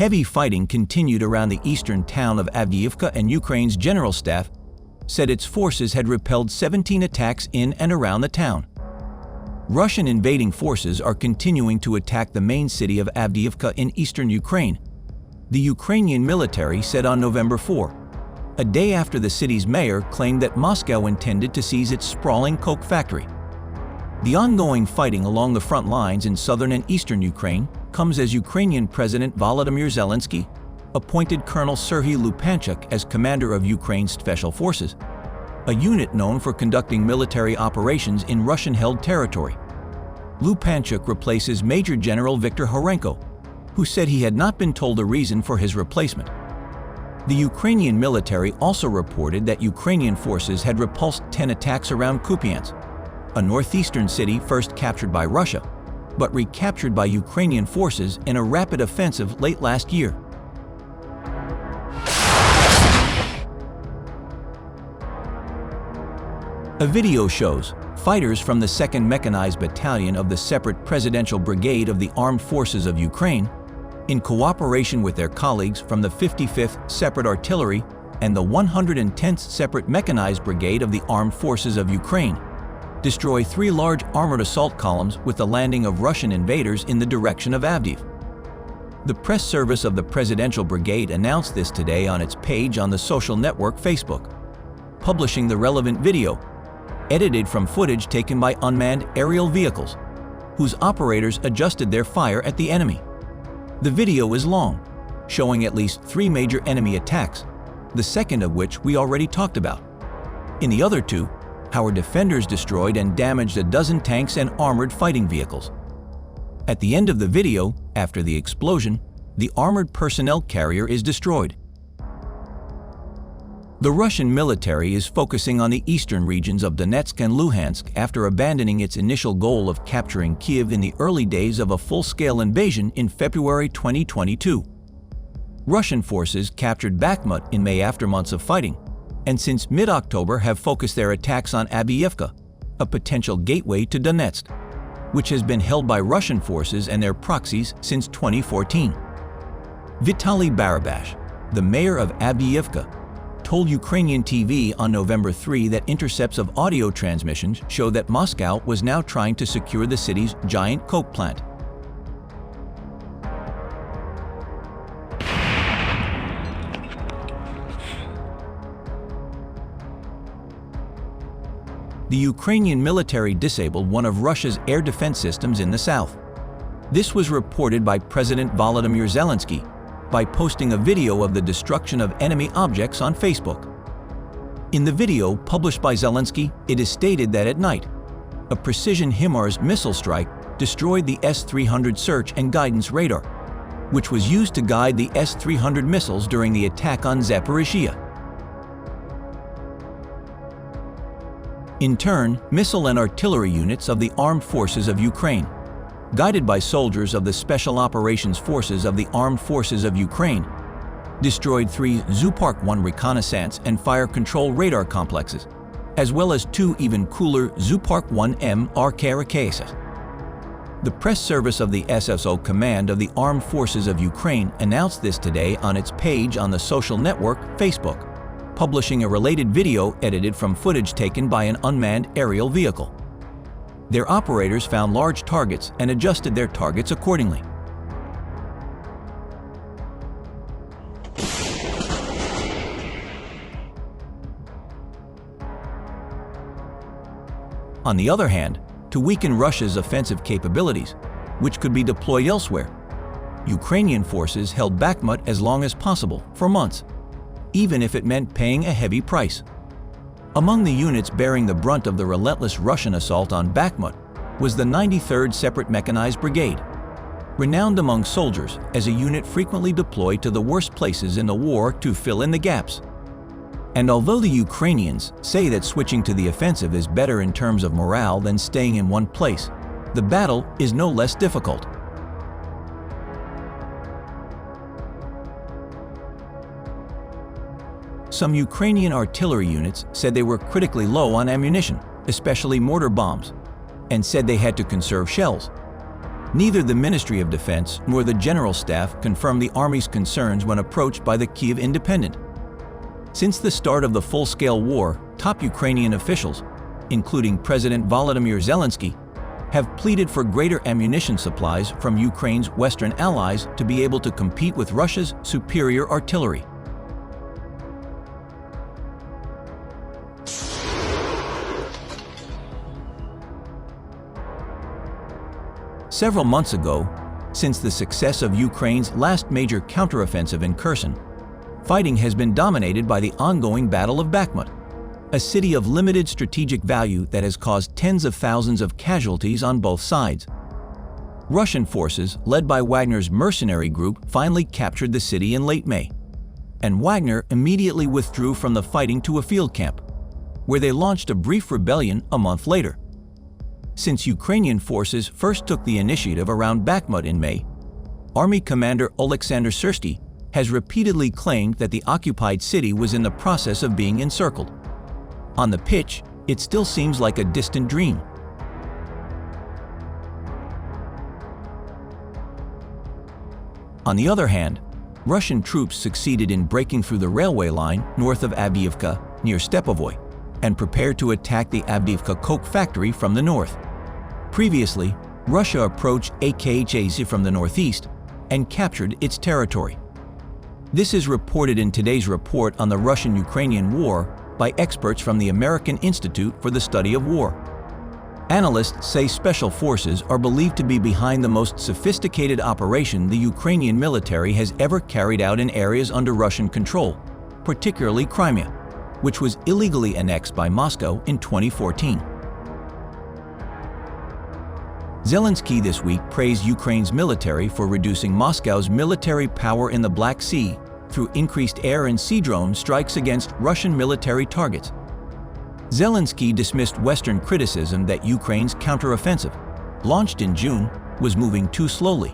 Heavy fighting continued around the eastern town of Avdiivka, and Ukraine's general staff said its forces had repelled 17 attacks in and around the town. Russian invading forces are continuing to attack the main city of Avdiivka in eastern Ukraine, the Ukrainian military said on November 4, a day after the city's mayor claimed that Moscow intended to seize its sprawling coke factory. The ongoing fighting along the front lines in southern and eastern Ukraine comes as Ukrainian President Volodymyr Zelensky appointed Colonel Serhiy Lupanchuk as commander of Ukraine's Special Forces, a unit known for conducting military operations in Russian-held territory. Lupanchuk replaces Major General Viktor Horenko, who said he had not been told the reason for his replacement. The Ukrainian military also reported that Ukrainian forces had repulsed 10 attacks around Kupiansk, a northeastern city first captured by Russia, but recaptured by Ukrainian forces in a rapid offensive late last year. A video shows fighters from the 2nd Mechanized Battalion of the Separate Presidential Brigade of the Armed Forces of Ukraine, in cooperation with their colleagues from the 55th Separate Artillery and the 110th Separate Mechanized Brigade of the Armed Forces of Ukraine, destroy 3 large armored assault columns with the landing of Russian invaders in the direction of Avdiiv. The press service of the Presidential Brigade announced this today on its page on the social network Facebook, publishing the relevant video, edited from footage taken by unmanned aerial vehicles, whose operators adjusted their fire at the enemy. The video is long, showing at least 3 major enemy attacks, the second of which we already talked about. In the other 2, our defenders destroyed and damaged a dozen tanks and armored fighting vehicles. At the end of the video, after the explosion, the armored personnel carrier is destroyed. The Russian military is focusing on the eastern regions of Donetsk and Luhansk after abandoning its initial goal of capturing Kyiv in the early days of a full-scale invasion in February 2022. Russian forces captured Bakhmut in May after months of fighting, and since mid-October have focused their attacks on Avdiivka, a potential gateway to Donetsk, which has been held by Russian forces and their proxies since 2014. Vitaly Barabash, the mayor of Avdiivka, told Ukrainian TV on November 3 that intercepts of audio transmissions show that Moscow was now trying to secure the city's giant coke plant. The Ukrainian military disabled one of Russia's air defense systems in the south. This was reported by President Volodymyr Zelensky by posting a video of the destruction of enemy objects on Facebook. In the video published by Zelensky, it is stated that at night, a precision HIMARS missile strike destroyed the S-300 search and guidance radar, which was used to guide the S-300 missiles during the attack on Zaporizhzhia. In turn, missile and artillery units of the Armed Forces of Ukraine, guided by soldiers of the Special Operations Forces of the Armed Forces of Ukraine, destroyed 3 Zupark-1 reconnaissance and fire control radar complexes, as well as 2 even cooler Zupark-1M RK. The press service of the SSO Command of the Armed Forces of Ukraine announced this today on its page on the social network Facebook, publishing a related video edited from footage taken by an unmanned aerial vehicle. Their operators found large targets and adjusted their targets accordingly. On the other hand, to weaken Russia's offensive capabilities, which could be deployed elsewhere, Ukrainian forces held Bakhmut as long as possible for months, even if it meant paying a heavy price. Among the units bearing the brunt of the relentless Russian assault on Bakhmut was the 93rd Separate Mechanized Brigade, renowned among soldiers as a unit frequently deployed to the worst places in the war to fill in the gaps. And although the Ukrainians say that switching to the offensive is better in terms of morale than staying in one place, the battle is no less difficult. Some Ukrainian artillery units said they were critically low on ammunition, especially mortar bombs, and said they had to conserve shells. Neither the Ministry of Defense nor the General Staff confirmed the Army's concerns when approached by the Kyiv Independent. Since the start of the full-scale war, top Ukrainian officials, including President Volodymyr Zelensky, have pleaded for greater ammunition supplies from Ukraine's Western allies to be able to compete with Russia's superior artillery. Several months ago, since the success of Ukraine's last major counteroffensive in Kherson, fighting has been dominated by the ongoing Battle of Bakhmut, a city of limited strategic value that has caused tens of thousands of casualties on both sides. Russian forces, led by Wagner's mercenary group, finally captured the city in late May, and Wagner immediately withdrew from the fighting to a field camp, where they launched a brief rebellion a month later. Since Ukrainian forces first took the initiative around Bakhmut in May, Army Commander Oleksandr Syrsky has repeatedly claimed that the occupied city was in the process of being encircled. On the pitch, it still seems like a distant dream. On the other hand, Russian troops succeeded in breaking through the railway line north of Avdiivka near Stepovoy and prepared to attack the Avdiivka coke factory from the north. Previously, Russia approached Avdiivka from the northeast and captured its territory. This is reported in today's report on the Russian-Ukrainian War by experts from the American Institute for the Study of War. Analysts say special forces are believed to be behind the most sophisticated operation the Ukrainian military has ever carried out in areas under Russian control, particularly Crimea, which was illegally annexed by Moscow in 2014. Zelensky this week praised Ukraine's military for reducing Moscow's military power in the Black Sea through increased air and sea drone strikes against Russian military targets. Zelensky dismissed Western criticism that Ukraine's counteroffensive, launched in June, was moving too slowly.